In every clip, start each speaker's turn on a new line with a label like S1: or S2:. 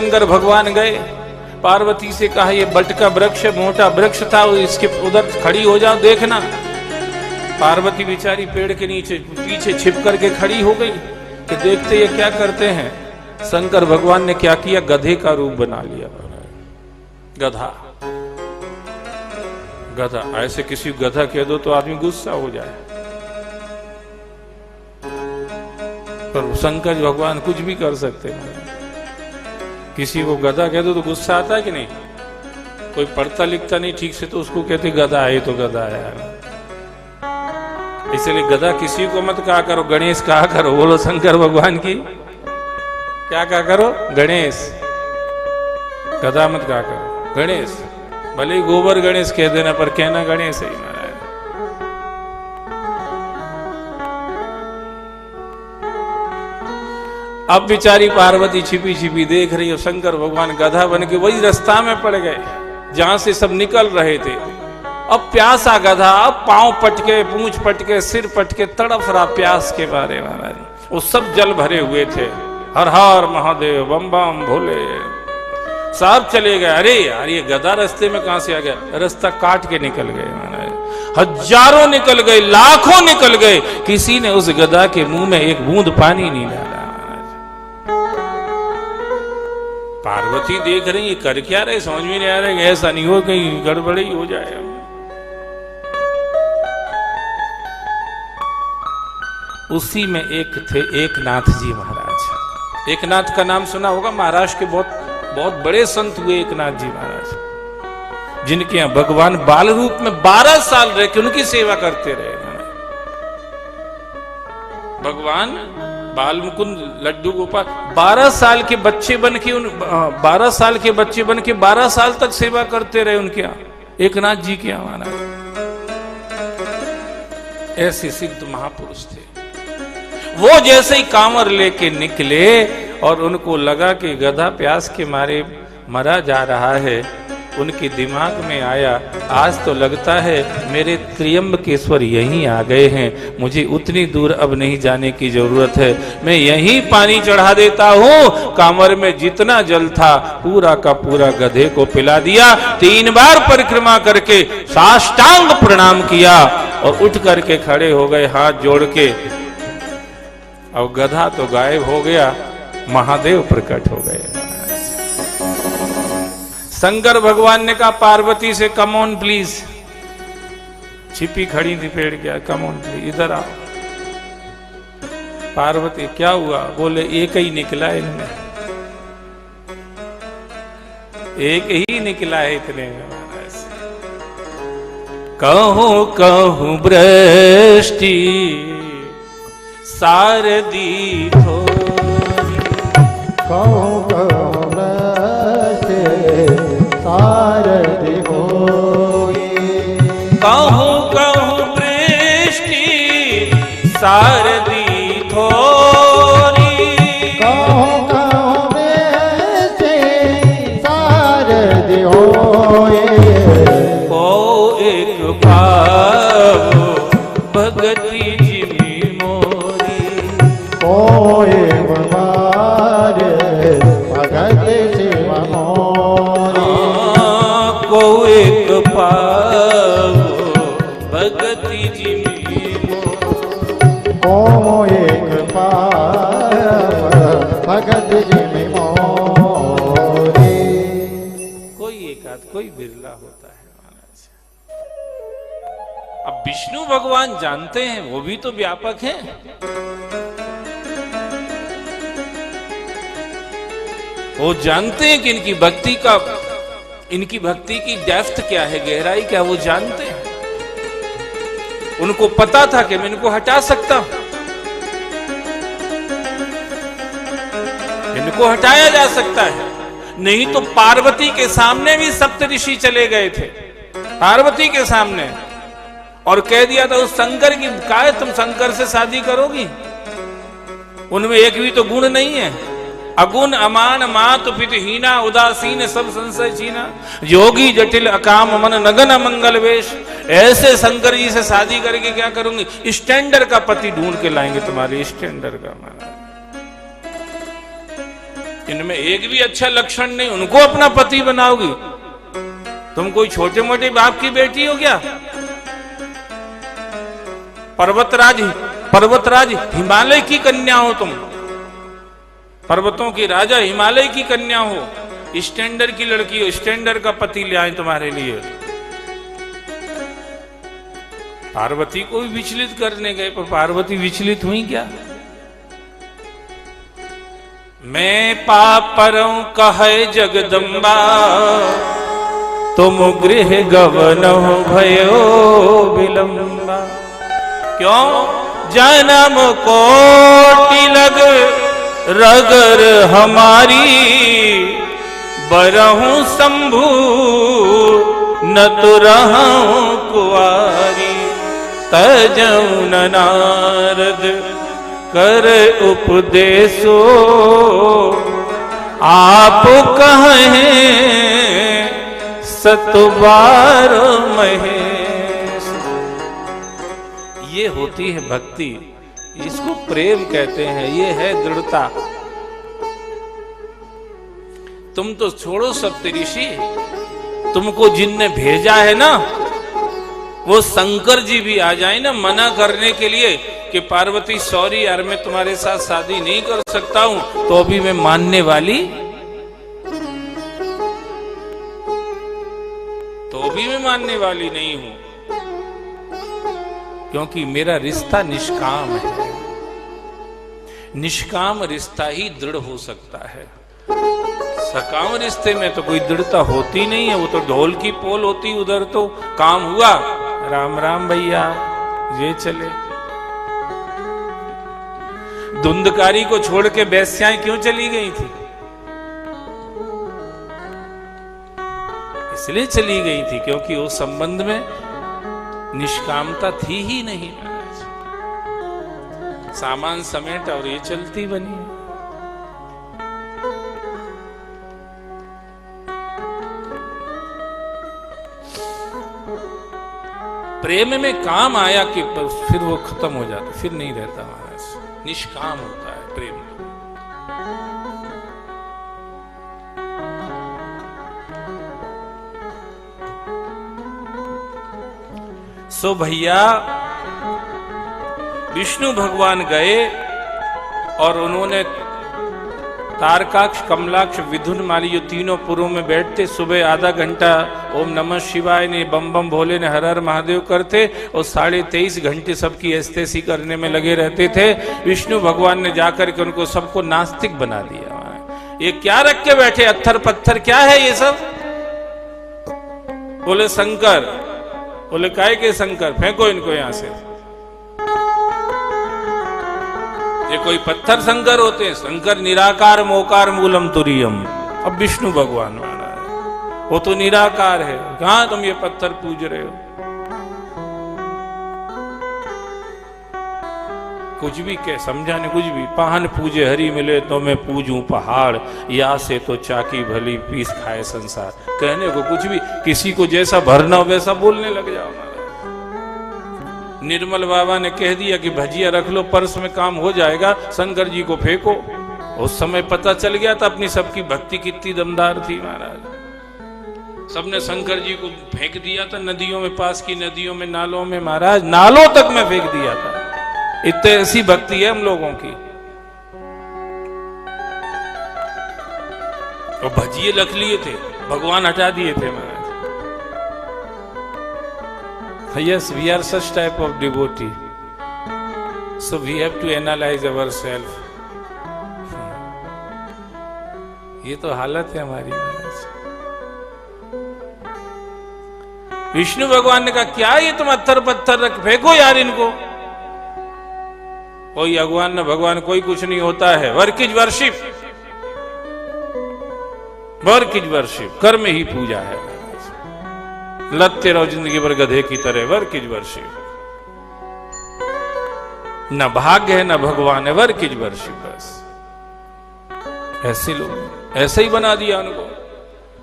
S1: शंकर भगवान गए, पार्वती से कहा ये बट का वृक्ष, मोटा वृक्ष था, इसके उधर खड़ी हो जाओ देखना। पार्वती बेचारी पेड़ के नीचे पीछे छिप करके खड़ी हो गई कि देखते ये क्या करते हैं। शंकर भगवान ने क्या किया, गधे का रूप बना लिया। गधा गधा, ऐसे किसी गधा कह दो तो आदमी गुस्सा हो जाए, पर शंकर भगवान कुछ भी कर सकते हैं। किसी को गधा कह दो तो गुस्सा आता है कि नहीं? कोई पढ़ता लिखता नहीं ठीक से तो उसको कहते गधा है, तो गधा है यार। इसलिए गधा किसी को मत कहा करो, गणेश कहा करो। बोलो शंकर भगवान की, क्या कहा करो? गणेश। गधा मत कहा करो, गणेश। भले ही गोबर गणेश कह देना, पर कहना गणेश है महाराज। अब बेचारी पार्वती छिपी छिपी देख रही है, शंकर भगवान गधा बन के वही रास्ता में पड़ गए जहां से सब निकल रहे थे। अब प्यासा गधा, अब पांव पटके, पूंछ पटके, सिर पटके तड़फ रहा प्यास के बारे महाराज। वो सब जल भरे हुए थे। हर हर महादेव, बम बम भोले, सब चले गए। अरे यार ये गधा रास्ते में कहां से आ गया? रास्ता काट के निकल गए महाराज। हजारों निकल गए, लाखों निकल गए, किसी ने उस गधा के मुंह में एक बूंद पानी नहीं डाला। पार्वती देख रही है कर क्या रहे, समझ में नहीं आ रहा, ऐसा नहीं हो कहीं गड़बड़ी हो जाए। उसी में एक थे एकनाथ जी महाराज। एकनाथ का नाम सुना होगा, महाराष्ट्र के बहुत बड़े संत हुए एकनाथ जी महाराज, जिनके यहां भगवान बाल रूप में 12 साल रह के उनकी सेवा करते रहे। भगवान बाल मुकुंद लड्डू गोपाल 12 साल के बच्चे बन के 12 साल के बच्चे बन के 12 साल तक सेवा करते रहे उनके यहाँ, एकनाथ जी के यहाँ। ऐसे सिद्ध महापुरुष थे। वो जैसे ही कांवर लेके निकले और उनको लगा कि गधा प्यास के मारे मरा जा रहा है, उनके दिमाग में आया आज तो लगता है मेरे त्र्यंबकेश्वर यहीं आ गए हैं, मुझे उतनी दूर अब नहीं जाने की जरूरत है, मैं यहीं पानी चढ़ा देता हूं। कांवर में जितना जल था पूरा का पूरा गधे को पिला दिया। 3 बार परिक्रमा करके साष्टांग प्रणाम किया और उठ करके खड़े हो गए हाथ जोड़ के। अब गधा तो गायब हो गया, महादेव प्रकट हो गए। शंकर भगवान ने कहा पार्वती से कम ऑन प्लीज, छिपी खड़ी थी पेड़ के, कम ऑन प्लीज इधर आओ। पार्वती क्या हुआ? बोले एक ही निकला है इनमें, एक ही निकला है इतने में। कहूं कहूं वृष्टि सारदी थोरी,
S2: कहूं कहूं वृष्टि सारदी होई,
S1: कहूं कहूं वृष्टि सारदी थोरी,
S2: कहूं कहूं वृष्टि सारदी होई,
S1: को एक भाव भगति जिमी मोरी,
S2: को एक बार भगत शिव मोरी,
S1: को एक भाव भगति जिमी मोरी,
S2: को एक बार भगत जिमी मोरी।
S1: कोई एक आध कोई बिरला होता है महाराज। अब विष्णु भगवान जानते हैं, वो भी तो व्यापक हैं। वो जानते हैं कि इनकी भक्ति की डेप्थ क्या है, गहराई क्या, वो जानते हैं। उनको पता था कि मैं इनको हटा सकता हूं, इनको हटाया जा सकता है। नहीं तो पार्वती के सामने भी सप्तऋषि चले गए थे, पार्वती के सामने, और कह दिया था उस शंकर की, कहा तुम शंकर से शादी करोगी? उनमें एक भी तो गुण नहीं है। अगुण अमान मात पित हीना, उदासीन सब संशय छीना, योगी जटिल अकाम मन नगन मंगल वेश। ऐसे शंकर जी से शादी करके क्या करूंगी? स्टैंडर्ड का पति ढूंढ के लाएंगे तुम्हारे, स्टैंडर्ड का। इनमें एक भी अच्छा लक्षण नहीं, उनको अपना पति बनाओगी? तुम कोई छोटे मोटे बाप की बेटी हो क्या? पर्वतराज हिमालय की कन्या हो तुम, पर्वतों की राजा हिमालय की कन्या हो, स्टैंडर्ड की लड़की हो, स्टैंडर्ड का पति ले आए तुम्हारे लिए। पार्वती को भी विचलित करने गए, पर पार्वती विचलित हुई क्या? मैं पापरों कहे जगदम्बा, तुम गृह गवनो भयो विलंबा। क्यों? जन्म कोटि लग रगर हमारी, बरहूं शंभु न तो रहूं कुआरी। तजऊ नारद कर उपदेशो, आप कहें सतबार महेश। ये होती है भक्ति, इसको प्रेम कहते हैं, ये है दृढ़ता। तुम तो छोड़ो सप्त ऋषि, तुमको जिनने भेजा है ना, वो शंकर जी भी आ जाए ना मना करने के लिए कि पार्वती सॉरी यार, मैं तुम्हारे साथ शादी नहीं कर सकता हूं, तो अभी मैं मानने वाली, तो भी मैं मानने वाली नहीं हूं, क्योंकि मेरा रिश्ता निष्काम है। निष्काम रिश्ता ही दृढ़ हो सकता है। सकाम रिश्ते में तो कोई दृढ़ता होती नहीं है, वो तो ढोल की पोल होती। उधर तो काम हुआ, राम राम भैया, ये चले। धुंधकारी को छोड़ के बेस्याएं क्यों चली गई थी? इसलिए चली गई थी क्योंकि उस संबंध में निष्कामता थी ही नहीं। सामान समेट और ये चलती बनी। प्रेम में काम आया कि फिर वो खत्म हो जाता, फिर नहीं रहता महाराज। निष्काम होता है प्रेम। सो भैया विष्णु भगवान गए और उन्होंने तारकाक्ष, कमलाक्ष, विधुनमाली, जो तीनों पुरों में बैठते, सुबह आधा घंटा ओम नमः शिवाय ने, बम बम भोले ने, हर हर महादेव करते और 23.5 घंटे सबकी एस्तेसी करने में लगे रहते थे। विष्णु भगवान ने जाकर के उनको सबको नास्तिक बना दिया। ये क्या रख के बैठे, अत्थर पत्थर क्या है ये सब? बोले शंकर। बोले काय के शंकर, फेंको इनको यहां से। ये कोई पत्थर शंकर होते हैं? शंकर निराकार मोकार मूलम तुरियम। अब विष्णु भगवान वाला है, वो तो निराकार है, कहां तुम ये पत्थर पूज रहे हो? कुछ भी कह, समझा नहीं कुछ भी। पाहन पूजे हरि मिले तो मैं पूजूं पहाड़, या से तो चाकी भली पीस खाए संसार। कहने को कुछ भी, किसी को जैसा भरना हो वैसा बोलने लग जाओ। निर्मल बाबा ने कह दिया कि भजिया रख लो पर्स में, काम हो जाएगा, शंकर जी को फेंको। उस समय पता चल गया था अपनी सबकी भक्ति कितनी दमदार थी महाराज। सबने शंकर जी को फेंक दिया था नदियों में, पास की नदियों में, नालों में महाराज, नालों तक में फेंक दिया था। इतनी ऐसी भक्ति है हम लोगों की। और भजिए रख लिए थे, भगवान हटा दिए थे महाराज। Yes, we are such type of devotee. So we have to analyze ourselves. ये तो हालत है हमारी। विष्णु भगवान ने कहा क्या ये तुम अत्थर पत्थर रख, फेंको यार इनको। कोई भगवान न भगवान, कोई कुछ नहीं होता है। Work is worship, work is worship, कर्म ही पूजा है। लत्ते रहो जिंदगी भर गधे की तरह, वर्क इज वर्शिप। न भाग्य है न भगवान है, वर्क इज वर्शिप। बस ऐसे लोग, ऐसे ही बना दिया उनको।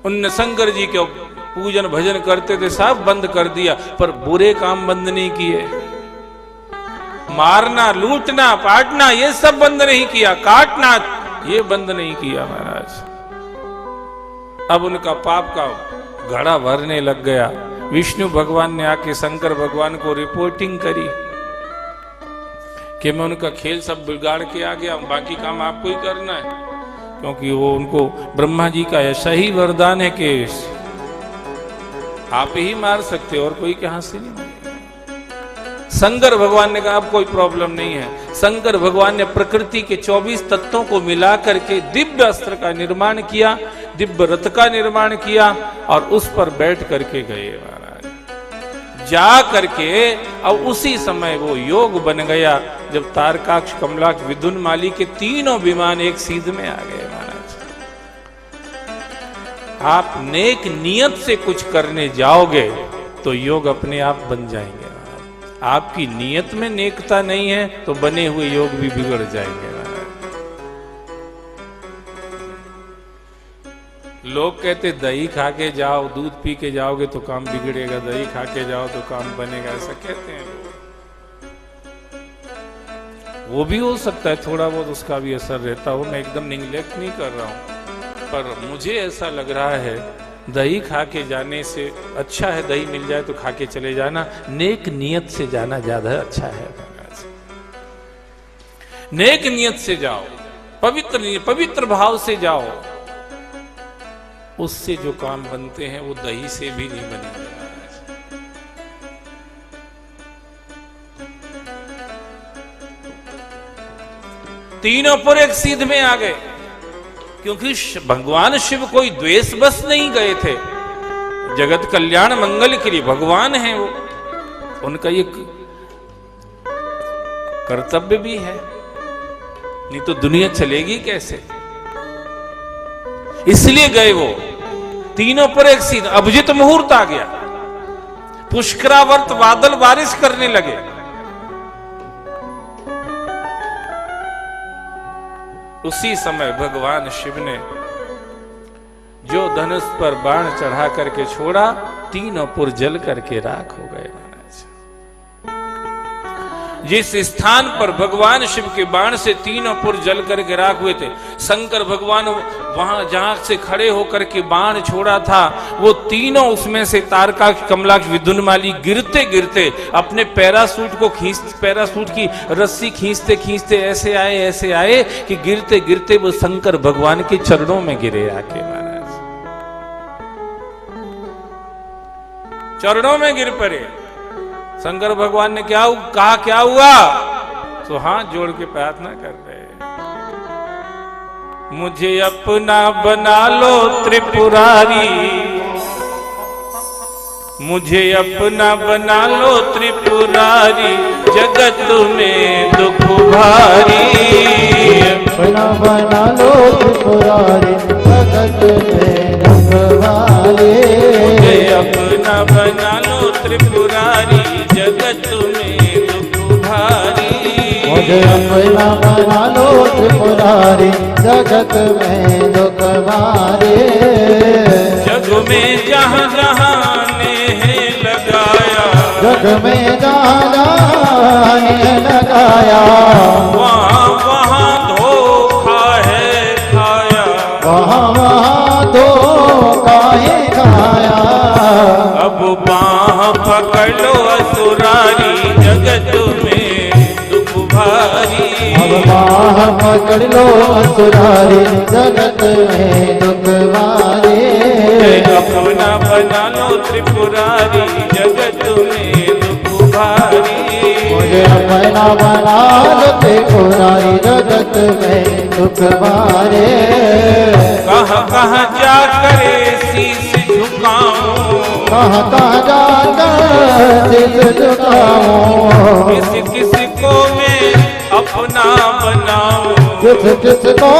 S1: उनने शंकर जी के पूजन भजन करते थे, सब बंद कर दिया, पर बुरे काम बंद नहीं किए। मारना, लूटना, पाटना, ये सब बंद नहीं किया। काटना, ये बंद नहीं किया महाराज। अब उनका पाप का घड़ा भरने लग गया। विष्णु भगवान ने आके शंकर भगवान को रिपोर्टिंग करी कि मैं उनका खेल सब बिगाड़ के आ गया, बाकी काम आपको ही करना है, क्योंकि वो उनको ब्रह्मा जी का ऐसा ही वरदान है कि आप ही मार सकते और कोई कहां से नहीं मारेगा। शंकर भगवान ने कहा अब कोई प्रॉब्लम नहीं है। शंकर भगवान ने प्रकृति के 24 तत्वों को मिला करके दिव्य अस्त्र का निर्माण किया, दिव्य रथ का निर्माण किया और उस पर बैठ करके गए महाराज। जा करके अब उसी समय वो योग बन गया जब तारकाक्ष, कमलाक्ष, विदुनमाली के तीनों विमान एक सीध में आ गए महाराज। आप नेक नियत से कुछ करने जाओगे तो योग अपने आप बन जाएंगे। आपकी नियत में नेकता नहीं है तो बने हुए योग भी बिगड़ जाएंगे। लोग कहते दही खा के जाओ, दूध पी के जाओगे तो काम बिगड़ेगा, दही खा के जाओ तो काम बनेगा, ऐसा कहते हैं लोग। वो भी हो सकता है, थोड़ा बहुत उसका भी असर रहता हो, मैं एकदम निग्लेक्ट नहीं कर रहा हूं, पर मुझे ऐसा लग रहा है दही खा के जाने से अच्छा है दही मिल जाए तो खा के चले जाना, नेक नियत से जाना ज्यादा अच्छा है। नेक नियत से जाओ, पवित्र भाव से जाओ, उससे जो काम बनते हैं वो दही से भी नहीं बनेंगे। तीनों पर एक सीध में आ गए, क्योंकि भगवान शिव कोई द्वेष बस नहीं गए थे, जगत कल्याण मंगल के लिए भगवान हैं वो, उनका ये कर्तव्य भी है, नहीं तो दुनिया चलेगी कैसे। इसलिए गए वो तीनों पर एक सीध। अभिजित मुहूर्त आ गया, पुष्करावर्त बादल बारिश करने लगे। उसी समय भगवान शिव ने जो धनुष पर बाण चढ़ा करके छोड़ा, तीनों पुर जल करके राख हो गए। जिस स्थान पर भगवान शिव के बाण से तीनों पुर जल करके राख हुए थे, शंकर भगवान वहां जहां से खड़े होकर के बाण छोड़ा था, वो तीनों उसमें से तारकाक्ष, कमलाक्ष, विदुनमाली गिरते गिरते अपने पैरासूट की रस्सी खींचते खींचते ऐसे आए कि गिरते गिरते वो शंकर भगवान के चरणों में गिरे आके महाराज, चरणों में गिर पड़े। शंकर भगवान ने कहा क्या हुआ, तो हाथ जोड़ के प्रार्थना कर रहे, मुझे अपना बना लो त्रिपुरारी, मुझे अपना बना लो त्रिपुरारी, जगत में दुख भारी,
S2: अपना बना लो त्रिपुरारी, जगत में दुख भारी,
S1: मुझे अपना बना लो त्रिपुरारी, जगत में दुख भारी,
S2: मुझे अपना बना लो त्रिपुरारी, जगत में दुख भारी।
S1: जग में जहाँ जहाँ ने लगाया,
S2: जग में जहाँ ने लगाया,
S1: वहाँ वहाँ धोखा है खाया,
S2: वहाँ वहाँ धोखा है खाया।
S1: अब बाह पकड़ लो असुरारी, जगत में दुख भारी,
S2: अब बाह पकड़ लो असुरारी, जगत में दुख भारी।
S1: अपना बना लो त्रिपुरारी, जगत में दुख भारी,
S2: मुझे अपना बना लो त्रिपुरारी, जगत में दुख भारी।
S1: कहाँ कहाँ जा करे शीश झुकाऊं,
S2: कहाँ कहाँ जाकर शीश झुकाऊं,
S1: किसी किसी को मैं अपना बनाऊं,
S2: किस को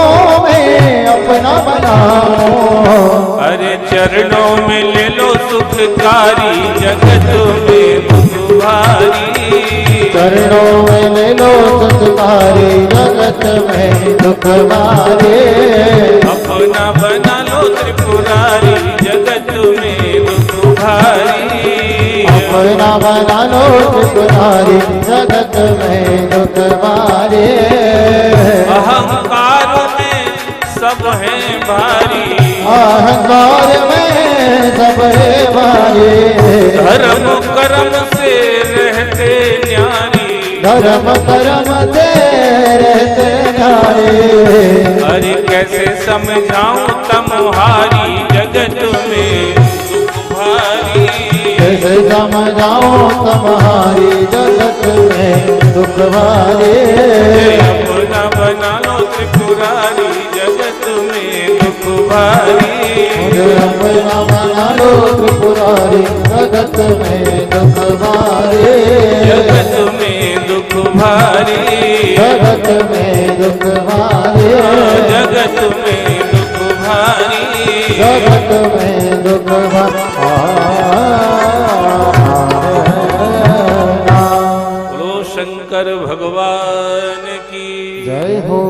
S2: मैं अपना बनाऊं।
S1: अरे चरणों में ले लो सुखकारी, जगत में दुख भारी,
S2: चरणों में ले लो सुखकारी, जगत में दुख भारी।
S1: अपना बना लो त्रिपुरारी, जगत में दुख भारी,
S2: अपना बना लो त्रिपुरारी, जगत में दुख भारी।
S1: अहंकार में सब है भारी,
S2: अहंकार में सब है भारी,
S1: धर्म कर्म से रहते न्यारी,
S2: धर्म कर्म से रहते न्यारी।
S1: अरे कैसे समझाऊं तमहारी जगत में दुख भारी,
S2: कैसे समझाऊं तुम्हारी जगत में दुख भारी।
S1: अपना बना लो त्रिपुरारी जगत में दुख भारी,
S2: मुझे अपना बना लो त्रिपुरारी जगत में दुख भारी,
S1: जगत में दुख भारी,
S2: जगत में दुख भारी,
S1: जगत में दुख भारी,
S2: जगत में दुख भारी।
S1: बोलो शंकर भगवान की
S2: जय हो।